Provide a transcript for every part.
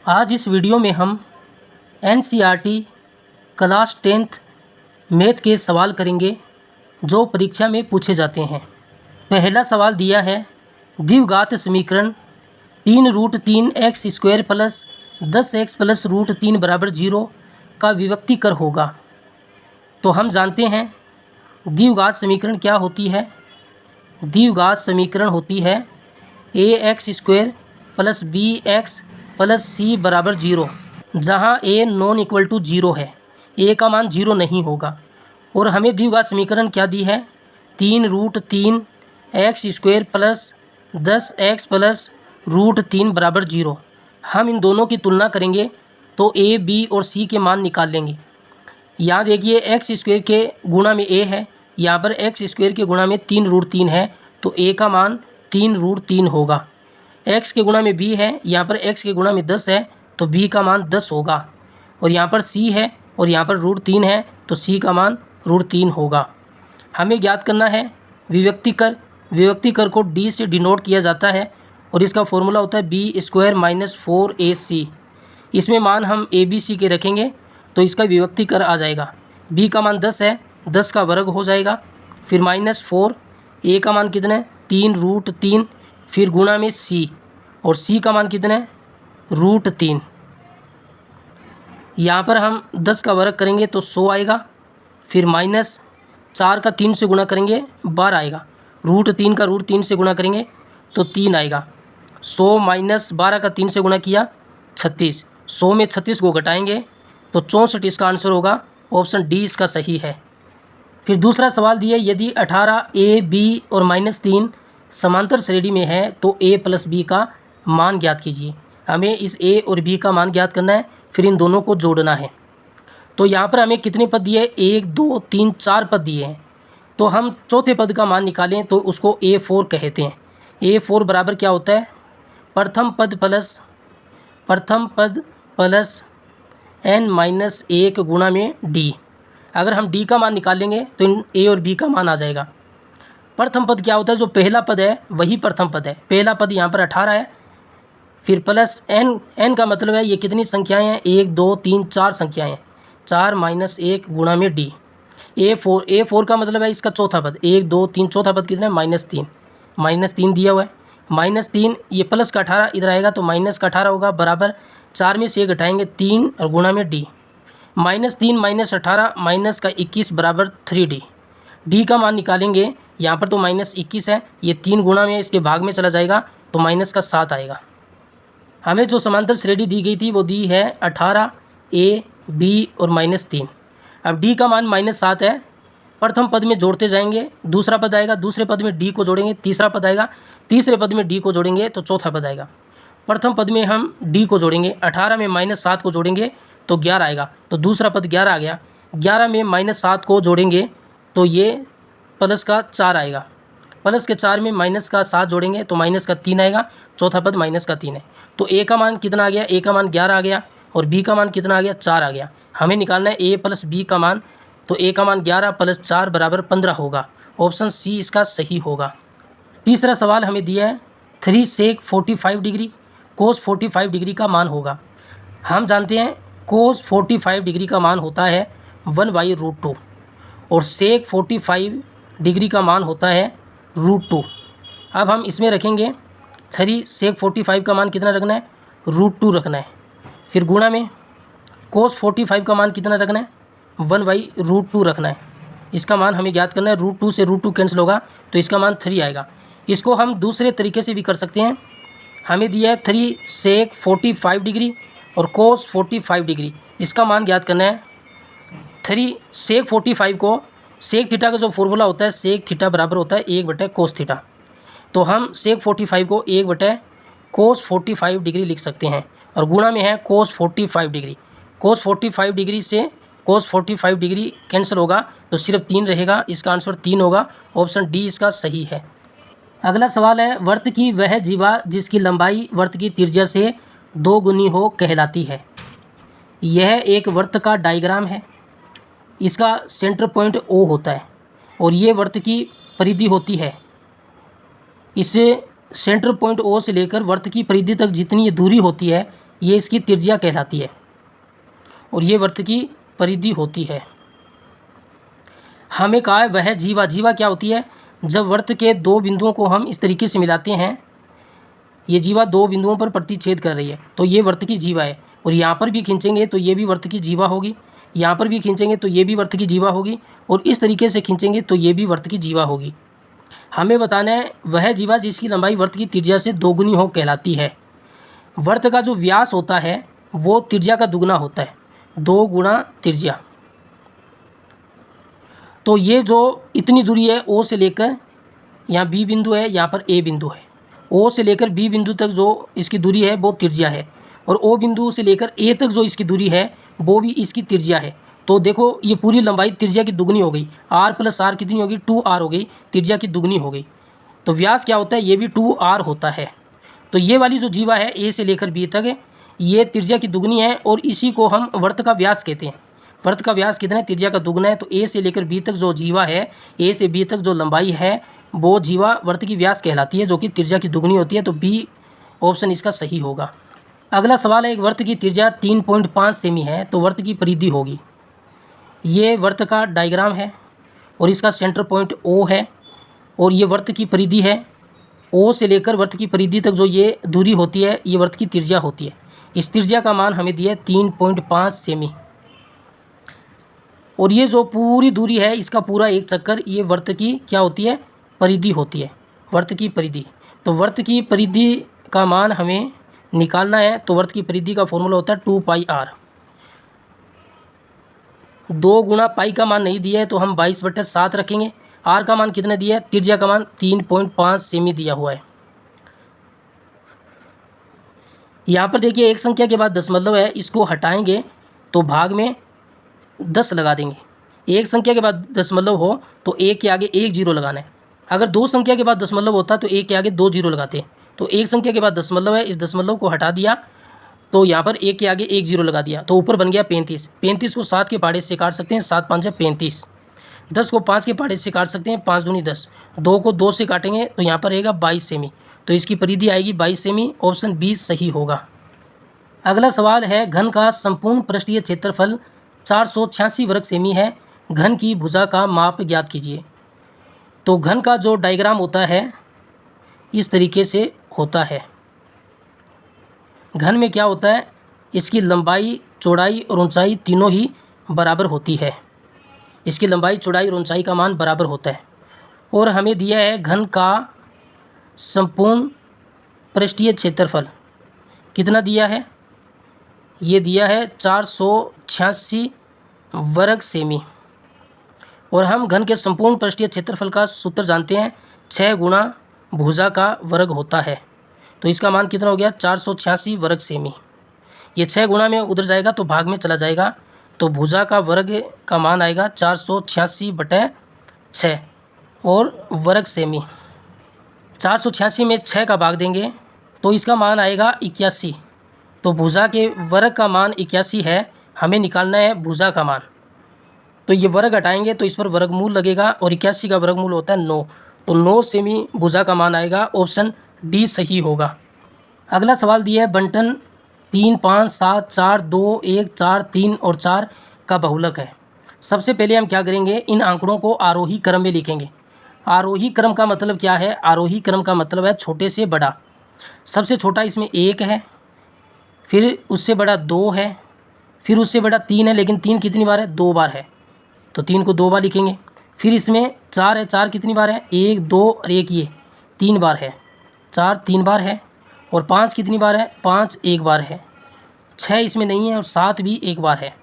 आज इस वीडियो में हम एनसीईआरटी क्लास 10th मैथ के सवाल करेंगे जो परीक्षा में पूछे जाते हैं। पहला सवाल दिया है, द्विघात समीकरण 3√3x² प्लस 10x प्लस √3 बराबर 0 का विभक्तिकर होगा। तो हम जानते हैं द्विघात समीकरण क्या होती है। द्विघात समीकरण होती है ax² plus bx plus c बराबर 0, जहाँ a नॉन इक्वल टू 0 है, a का मान 0 नहीं होगा। और हमें द्विघात समीकरण क्या दी है, 3√3x² प्लस 10x प्लस √3 बराबर 0। हम इन दोनों की तुलना करेंगे तो a, b और c के मान निकाल लेंगे। यहाँ देखिए x² के गुणा में a है, यहाँ पर x² के गुणा में 3√3 है, तो a का मान 3√3 होगा। x के गुणा में b है, यहाँ पर x के गुणा में 10 है, तो b का मान 10 होगा। और यहाँ पर c है और यहाँ पर √3 है, तो c का मान √3 होगा। हमें ज्ञात करना है विभक्तिकर। विभक्तिकर को d से डिनोट किया जाता है और इसका फॉर्मूला होता है b² माइनस 4ac। इसमें मान हम a b c के रखेंगे तो इसका विभक्तिकर आ जाएगा। b का मान 10 है, 10 का वर्ग हो जाएगा, फिर माइनस 4, a का मान कितना है 3√3, फिर गुणा में c, और c का मान कितना है √3। यहाँ पर हम 10 का वर्ग करेंगे तो 100 आएगा, फिर माइनस 4 का 3 से गुणा करेंगे 12 आएगा, √3 का √3 से गुणा करेंगे तो 3 आएगा। 100 माइनस 12 का 3 से गुणा किया 36, 100 में 36 को घटाएंगे तो 64 इसका आंसर होगा। ऑप्शन डी इसका सही है। फिर दूसरा सवाल दिया, यदि 18 a b और -3 समांतर श्रेणी में है तो a प्लस b का मान ज्ञात कीजिए। हमें इस a और b का मान ज्ञात करना है, फिर इन दोनों को जोड़ना है। तो यहाँ पर हमें कितने पद दिए, 1 2 3 4 पद दिए हैं। तो हम चौथे पद का मान निकालें तो उसको a4 कहते हैं। a4 बराबर क्या होता है, प्रथम पद प्लस n-1 गुणा में d। अगर हम d का मान निकालेंगे तो इन a और b का मान आ जाएगा। प्रथम पद क्या होता है, जो पहला पद है वही प्रथम पद है। पहला पद यहाँ पर 18 है, फिर प्लस n का मतलब है ये कितनी संख्याएं हैं, 1 2 3 4 संख्याएं हैं, 4 माइनस 1 गुणा में d। a4 का मतलब है इसका चौथा पद, 1 2 3 चौथा पद कितना है -3 दिया हुआ है। -3 ये प्लस का 18 इधर आएगा तो माइनस का 18 होगा, बराबर 4 में से 1 घटाएंगे 3 और गुणा में d। -3 माइनस 18 माइनस का 21 बराबर 3d। d का मान निकालेंगे, यहाँ पर तो -21 है, ये 3 गुणा में इसके भाग में चला जाएगा तो माइनस का 7 आएगा। हमें जो समांतर श्रेणी दी गई थी वो दी है 18 a b और -3। अब d का मान -7 है, प्रथम पद में जोड़ते जाएंगे, दूसरा पद आएगा, दूसरे पद में d को जोड़ेंगे, तीसरा पद आएगा, तीसरे पद में d को जोड़ेंगे तो चौथा पद आएगा। प्रथम पद में हम d को जोड़ेंगे, 18 में -7 को जोड़ेंगे तो 11 आएगा, तो दूसरा पद 11 आ गया। 11 में -7 को जोड़ेंगे तो ये प्लस का 4 आएगा, प्लस के 4 में माइनस का 7 जोड़ेंगे तो माइनस का 3 आएगा, चौथा पद माइनस का 3 है। तो a का मान कितना आ गया, a का मान 11 आ गया और b का मान कितना आ गया 4 आ गया। हमें निकालना है a प्लस b का मान, तो a का मान 11 प्लस 4 बराबर 15 होगा। ऑप्शन सी इसका सही होगा। तीसरा सवाल हमें दिया है 3 sec 45 डिग्री cos 45 डिग्री का मान होगा। हम जानते हैं cos 45 डिग्री का मान होता है 1/√2 और sec 45 डिग्री का मान होता है √2। अब हम इसमें रखेंगे 3 sec 45 का मान कितना रखना है, √2 रखना है, फिर गुणा में cos 45 का मान कितना रखना है, 1/√2 रखना है। इसका मान हमें ज्ञात करना है, √2 से √2 कैंसिल होगा तो इसका मान 3 आएगा। इसको हम दूसरे तरीके से भी कर सकते हैं। हमें दिया है 3 sec 45 डिग्री और cos 45 डिग्री, इसका मान ज्ञात करना है। 3 sec 45 को sec थीटा का जो फॉर्मूला होता है, sec थीटा बराबर होता है 1/cos थीटा, तो हम sec 45 को 1/cos 45 डिग्री लिख सकते हैं और गुणा में है cos 45 डिग्री। cos 45 डिग्री से cos 45 डिग्री कैंसिल होगा तो सिर्फ 3 रहेगा, इसका आंसर 3 होगा। ऑप्शन डी इसका सही है। अगला सवाल है, वर्त की वह जीवा जिसकी लंबाई वर्त की त्रिज्या से 2 गुनी हो कहलाती है। यह एक वर्त का डायग्राम है, इसका सेंटर पॉइंट O होता है और ये वर्त की परिधि होती है। इससे सेंटर पॉइंट O से लेकर वर्त की परिधि तक जितनी ये दूरी होती है ये इसकी त्रिज्या कहलाती है और ये वृत्त की परिधि होती है। हमें कहा है वह जीवा, जीवा क्या होती है? जब वृत्त के दो बिंदुओं को हम इस तरीके से मिलाते हैं, ये जीवा दो बिंदुओं पर प्रतिच्छेद कर रही है, तो ये वृत्त की जीवा है। और यहाँ पर भी खींचेंगे तो ये भी वृत्त की जीवा होगी, यहाँ पर भी खींचेंगे तो ये भी वृत्त की जीवा होगी, और इस तरीके से खींचेंगे तो ये भी वृत्त की जीवा होगी। हमें बताना है वह जीवा जिसकी लंबाई वृत्त की त्रिज्या से दोगुनी हो कहलाती है। वृत्त का जो व्यास होता है वो त्रिज्या का दुगना होता है, 2 गुणा त्रिज्या। तो ये जो इतनी दूरी है ओ से लेकर, यहाँ बी बिंदु है, यहाँ पर ए बिंदु है, ओ से लेकर बी बिंदु तक जो इसकी दूरी है वो त्रिज्या है, और ओ बिंदु से लेकर ए तक जो इसकी दूरी है वो भी इसकी त्रिज्या है। तो देखो ये पूरी लंबाई त्रिज्या की दुगनी हो गई, आर प्लस आर कितनी होगी? 2r हो गई, त्रिज्या की दुगनी हो गई। तो व्यास क्या होता है? ये भी 2r होता है। तो ये वाली जो जीवा है ए से लेकर बी तक, ये त्रिज्या की दुगनी है और इसी को हम वृत्त का व्यास कहते हैं। वृत्त का व्यास कितना है? त्रिज्या का दुगना है। तो ए से लेकर बी तक जो जीवा है, ए से बी तक जो लंबाई है वो जीवा वृत्त की व्यास कहलाती है, जो कि त्रिज्या की दुगनी होती है। तो बी ऑप्शन इसका सही होगा। अगला सवाल है, एक वृत्त की त्रिज्या 3.5 सेमी है तो वृत्त की परिधि होगी। ये वृत्त का डायग्राम है और इसका सेंटर पॉइंट ओ है, और ये वृत्त की परिधि है। ओ से लेकर वृत्त की परिधि तक जो ये दूरी होती है ये वृत्त की त्रिज्या होती है। इस त्रिज्या का मान हमें दिया है 3.5 सेमी, और ये जो पूरी दूरी है इसका पूरा एक चक्कर ये वृत्त की क्या होती है? परिधि होती है, वृत्त की परिधि। तो वृत्त की परिधि का मान हमें निकालना है। तो वृत्त की परिधि का फॉर्मूला होता है 2πr। 2 गुणा पाई का मान नहीं दिया है तो हम 22/7 रखेंगे। आर का मान कितना दिया है? त्रिज्या का मान 3.5 सेमी दिया हुआ है। यहाँ पर देखिए एक संख्या के बाद दशमलव है, इसको हटाएंगे तो भाग में 10 लगा देंगे। एक संख्या के बाद दशमलव हो तो एक के आगे 1 जीरो लगाना है। अगर दो संख्या के बाद दशमलव होता तो एक के आगे 2 जीरो लगाते हैं। तो एक संख्या के बाद दशमलव है, इस दशमलव को हटा दिया तो यहाँ पर एक के आगे 1 जीरो लगा दिया, तो ऊपर बन गया 35। 35 को 7 के पहाड़े से काट सकते हैं, 7 5 है 35। 10 को 5 के पहाड़े से काट सकते हैं, 5 दूनी 10। 2 को 2 से काटेंगे तो यहाँ पर रहेगा 22 सेमी, तो इसकी परिधि आएगी 22 सेमी। ऑप्शन बी सही होगा। अगला सवाल है, घन का संपूर्ण पृष्ठीय क्षेत्रफल 486 वर्ग सेमी है, घन की भुजा का माप ज्ञात कीजिए। तो घन का जो डायग्राम होता है इस तरीके से होता है। घन में क्या होता है? इसकी लंबाई, चौड़ाई और ऊंचाई तीनों ही बराबर होती है। इसकी लंबाई, चौड़ाई और ऊंचाई का मान बराबर होता है। और हमें दिया है घन का संपूर्ण पृष्ठीय क्षेत्रफल कितना दिया है? ये दिया है 486 वर्ग सेमी। और हम घन के संपूर्ण पृष्ठीय क्षेत्रफल का सूत्र जानते हैं, 6 गुणा भुजा का वर्ग होता है। तो इसका मान कितना हो गया? 486 वर्ग सेमी। ये 6 गुणा में उधर जाएगा तो भाग में चला जाएगा, तो भुजा का वर्ग का मान आएगा 486/6 और वर्ग सेमी। 486 में 6 का भाग देंगे तो इसका मान आएगा 81। तो भुजा के वर्ग का मान 81 है, हमें निकालना है भुजा का मान। तो ये वर्ग हटाएंगे तो इस पर वर्गमूल लगेगा, और 81 का वर्गमूल होता है 9, तो 9 सेमी भुजा का मान आएगा। ऑप्शन डी सही होगा। अगला सवाल दिया है, बंटन 3 5 7 4 2 1 4 3 और 4 का बहुलक है। सबसे पहले हम क्या करेंगे? इन आंकड़ों को आरोही क्रम में लिखेंगे। आरोही क्रम का मतलब क्या है? आरोही क्रम का मतलब है छोटे से बड़ा। सबसे छोटा इसमें 1 है, फिर उससे बड़ा 2 है, फिर उससे बड़ा 3 है, लेकिन 3 कितनी बार है? 2 बार है, तो 3 को 2 बार लिखेंगे। फिर इसमें 4 है, 4 कितनी बार है? 1 2 और 1 ये 3 बार है, 4 3 बार है। और 5 कितनी बार है? 5 1 बार है। 6 इसमें नहीं है और 7 भी 1 बार है।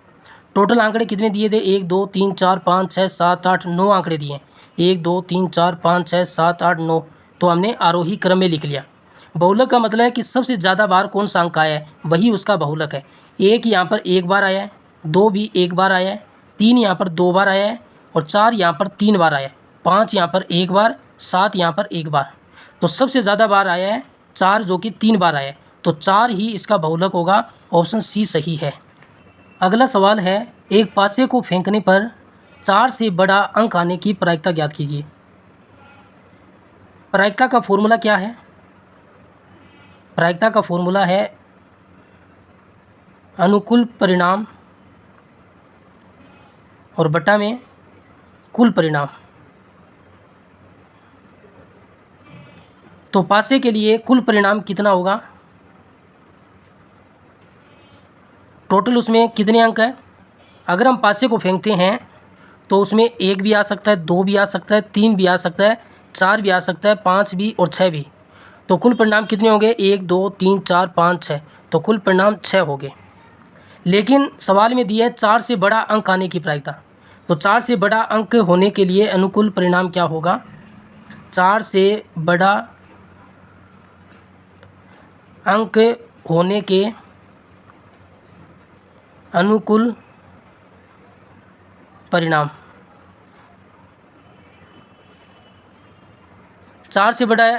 टोटल आंकड़े कितने दिए थे? 1 2 3 4 5 6 7 8 9 आंकड़े दिए। 1 2 3 4 5 6 7 8 9, तो हमने आरोही क्रम में लिख लिया। बहुलक का मतलब है कि सबसे ज़्यादा बार कौन सा अंक आया है वही उसका बहुलक है। 1 यहाँ पर 1 बार आया है, 2 भी 1 बार आया है, 3 यहाँ पर 2 बार आया है, और 4 यहाँ पर 3 बार आया है, 5 यहाँ पर 1 बार, 7 यहाँ पर 1 बार। तो सबसे ज़्यादा बार आया है 4, जो कि 3 बार आया है, तो 4 ही इसका बहुलक होगा। ऑप्शन सी सही है। अगला सवाल है, एक पासे को फेंकने पर 4 से बड़ा अंक आने की प्रायिकता ज्ञात कीजिए। प्रायिकता का फॉर्मूला क्या है? प्रायिकता का फॉर्मूला है अनुकूल परिणाम और बटा में कुल परिणाम। तो पासे के लिए कुल परिणाम कितना होगा, टोटल उसमें कितने अंक हैं। अगर हम पासे को फेंकते हैं तो उसमें 1 भी आ सकता है, 2 भी आ सकता है, 3 भी आ सकता है, 4 भी आ सकता है, 5 भी और 6 भी। तो कुल परिणाम कितने होंगे, 1 2 3 4 5 6। तो कुल परिणाम 6 हो गए। लेकिन सवाल में दिया है 4 से बड़ा अंक आने की प्रायिकता। तो 4 से बड़ा अंक होने के लिए अनुकूल परिणाम क्या होगा, 4 से बड़ा अंक होने के अनुकूल परिणाम। 4 से बड़ा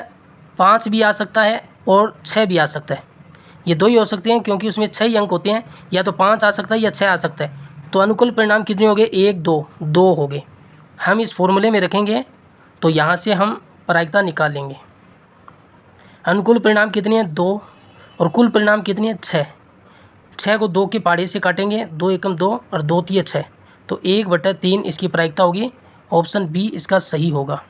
5 भी आ सकता है और 6 भी आ सकता है। ये दो ही हो सकते हैं क्योंकि उसमें 6 ही अंक होते हैं, या तो 5 आ सकता है या 6 आ सकता है। तो अनुकूल परिणाम कितने हो गए, 1 2 2 हो गए। हम इस फॉर्मूले में रखेंगे तो यहाँ से हम प्रायिकता निकाल लेंगे। अनुकूल परिणाम कितने हैं, 2, और कुल परिणाम कितने हैं, 6। 6 को 2 के पहाड़े से काटेंगे, 2 एकम 2 और 2 तिये 6। तो 1/3 इसकी प्रायिकता होगी। ऑप्शन बी इसका सही होगा।